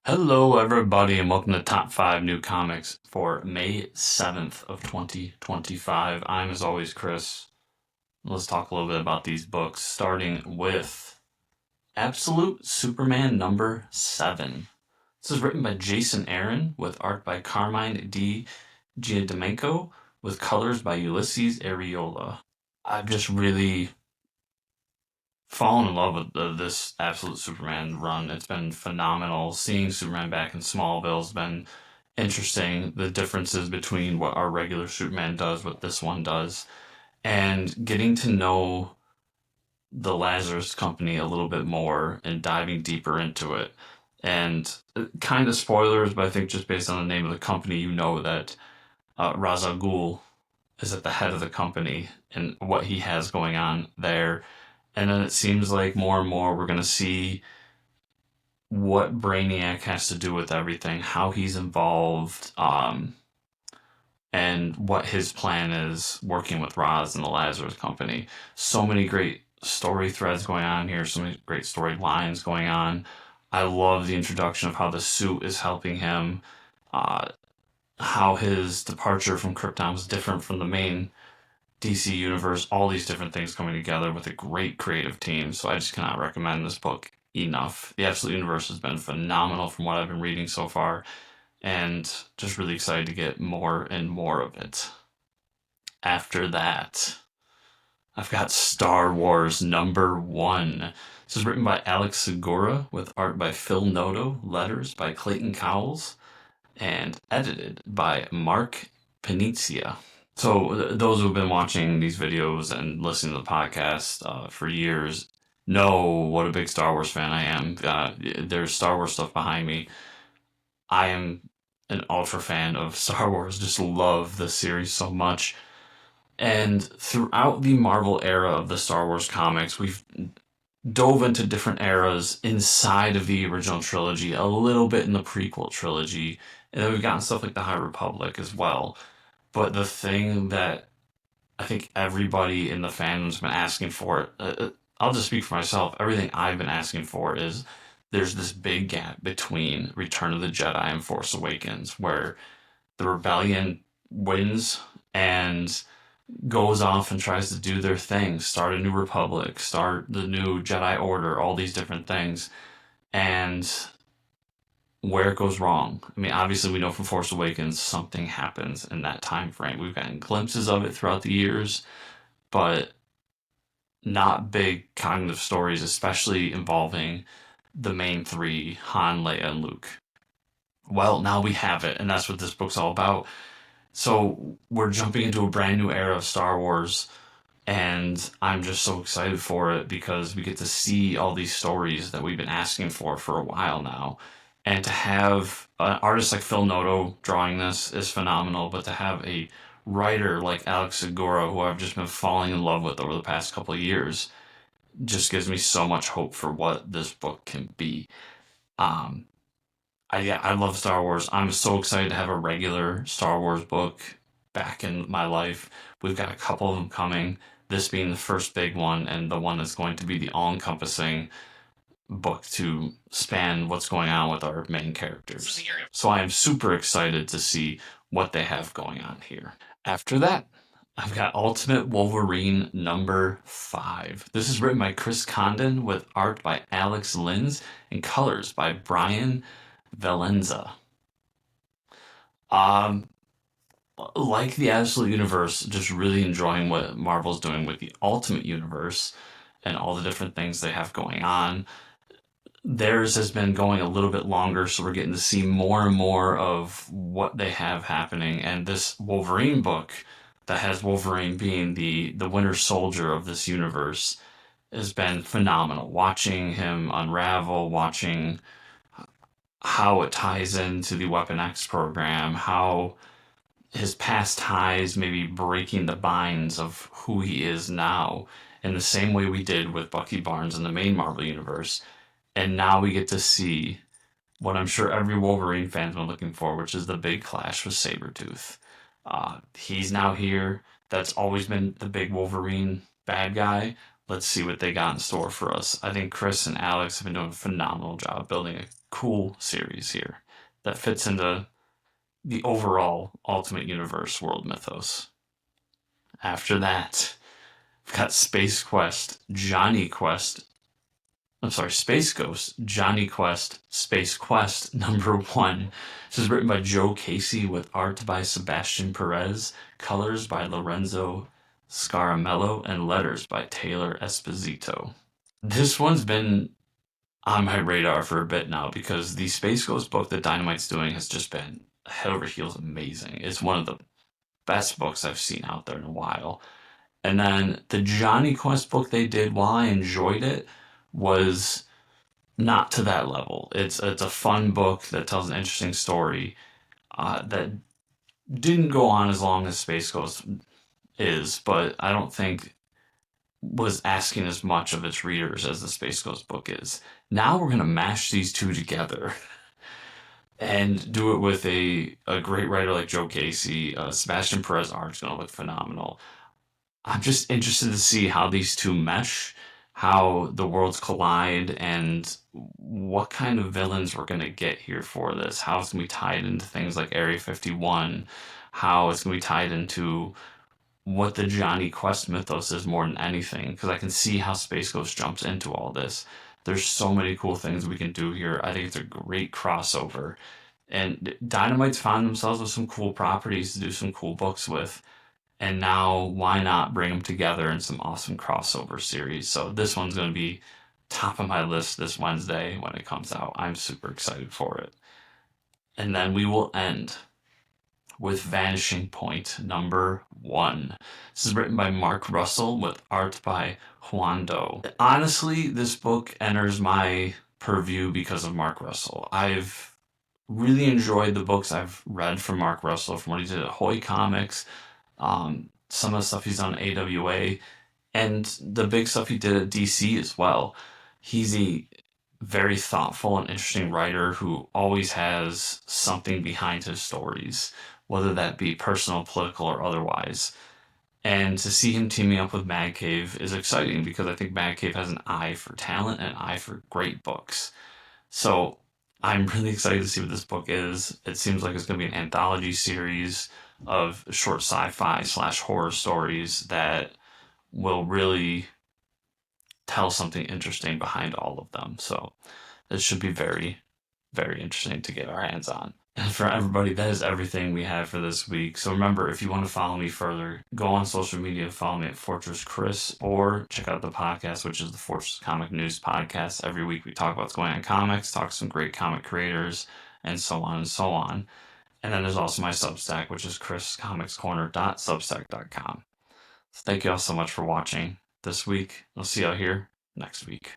Hello, everybody, and welcome to Top 5 New Comics for May 7th of 2025. I'm, as always, Chris. Let's talk a little bit about these books, starting with Absolute Superman number 7. This is written by Jason Aaron, with art by Carmine Di Giandonmenico, with colors by Ulises Arreola. I've just really fallen in love with this Absolute Superman run. It's been phenomenal. Seeing Superman back in Smallville has been interesting. The differences between what our regular Superman does, what this one does, and getting to know the Lazarus Company a little bit more and diving deeper into it. And kind of spoilers, but I think just based on the name of the company, you know that Ra's al Ghul is at the head of the company and what he has going on there. And then it seems like more and more we're going to see what Brainiac has to do with everything, how he's involved, and what his plan is working with Roz and the Lazarus Company. So many great story threads going on here, so many great storylines going on. I love the introduction of how the suit is helping him, uh, how his departure from Krypton was different from the main DC universe, all these different things coming together with a great creative team. So I just cannot recommend this book enough. The Absolute Universe has been phenomenal from what I've been reading so far, and just really excited to get more and more of it. After that, I've got Star Wars number 1. This is written by Alex Segura with art by Phil Noto, letters by Clayton Cowles, and edited by Mark Panizia. So those who've been watching these videos and listening to the podcast for years know what a big Star Wars fan I am. There's Star Wars stuff behind me. I am an ultra fan of Star Wars. Just love the series so much. And throughout the Marvel era of the Star Wars comics, we've dove into different eras inside of the original trilogy, a little bit in the prequel trilogy, and then we've gotten stuff like the High Republic as well. But the thing that I think everybody in the fandom's been asking for, I'll just speak for myself, everything I've been asking for is there's this big gap between Return of the Jedi and Force Awakens, where the rebellion wins and goes off and tries to do their thing, start a new republic, start the new Jedi Order, all these different things, and where it goes wrong. I mean, obviously, we know from Force Awakens something happens in that time frame. We've gotten glimpses of it throughout the years, but not big cognitive stories, especially involving the main three, Han, Leia, and Luke. Well, now we have it, and that's what this book's all about. So we're jumping into a brand new era of Star Wars, and I'm just so excited for it because we get to see all these stories that we've been asking for a while now. And to have an artist like Phil Noto drawing this is phenomenal, but to have a writer like Alex Segura, who I've just been falling in love with over the past couple of years, just gives me so much hope for what this book can be. Um, I love Star Wars. I'm so excited to have a regular Star Wars book back in my life. We've got a couple of them coming, this being the first big one and the one that's going to be the all-encompassing book to span what's going on with our main characters. So I am super excited to see what they have going on here. After that, I've got Ultimate Wolverine number 5. This is written by Chris Condon with art by Alex Linz and colors by Wrtier-Alex Valenza. Like the Absolute Universe, just really enjoying what Marvel's doing with the Ultimate Universe and all the different things they have going on. Theirs has been going a little bit longer, so we're getting to see more and more of what they have happening. And this Wolverine book that has Wolverine being the Winter Soldier of this universe has been phenomenal. Watching him unravel, watching how it ties into the Weapon X program, how his past ties maybe breaking the binds of who he is now, in the same way we did with Bucky Barnes in the main Marvel Universe. And now we get to see what I'm sure every Wolverine fan's been looking for, which is the big clash with Sabretooth. He's now here. That's always been the big Wolverine bad guy. let's see what they got in store for us. I think Chris and Alex have been doing a phenomenal job building a cool series here that fits into the overall Ultimate Universe world mythos. After that, we've got Space Quest, Johnny Quest. I'm sorry, Space Ghost, Johnny Quest, Space Quest #1. This is written by Joe Casey with art by Sebastian Piriz, colors by Lorenzo Scaramella, and letters by Taylor Esposito. This one's been on my radar for a bit now because the Space Ghost book that Dynamite's doing has just been head over heels amazing. It's one of the best books I've seen out there in a while. And then the Johnny Quest book they did, while I enjoyed it, was not to that level. It's a fun book that tells an interesting story that didn't go on as long as Space Ghost is, but I don't think was asking as much of its readers as the Space Ghost book is. Now we're going to mash these two together and do it with a great writer like Joe Casey. Sebastian Piriz art's going to look phenomenal. I'm just interested to see how these two mesh, how the worlds collide, and what kind of villains we're going to get here for this. How it's going to be tied into things like Area 51, how it's going to be tied into what the Johnny Quest mythos is more than anything, because I can see how Space Ghost jumps into all this. There's so many cool things we can do here. I think it's a great crossover. And Dynamite's found themselves with some cool properties to do some cool books with. And now, why not bring them together in some awesome crossover series? So this one's going to be top of my list this Wednesday when it comes out. I'm super excited for it. And then we will end with Vanishing Point #1. This is written by Mark Russell with art by Condon. Honestly, this book enters my purview because of Mark Russell. I've really enjoyed the books I've read from Mark Russell, from what he did at Hoy Comics, some of the stuff he's done at AWA, and the big stuff he did at DC as well. He's a very thoughtful and interesting writer who always has something behind his stories, whether that be personal, political, or otherwise. And to see him teaming up with Mad Cave is exciting because I think Mad Cave has an eye for talent and an eye for great books. So I'm really excited to see what this book is. It seems like it's going to be an anthology series of short sci-fi / horror stories that will really tell something interesting behind all of them. So this should be very, very interesting to get our hands on. And for everybody, that is everything we have for this week. So remember, if you want to follow me further, go on social media, follow me at Fortress Chris, or check out the podcast, which is the Fortress Comic News Podcast. Every week we talk about what's going on in comics, talk to some great comic creators, and so on and so on. And then there's also my Substack, which is chriscomicscorner.substack.com. So thank you all so much for watching this week. I'll see y'all here next week.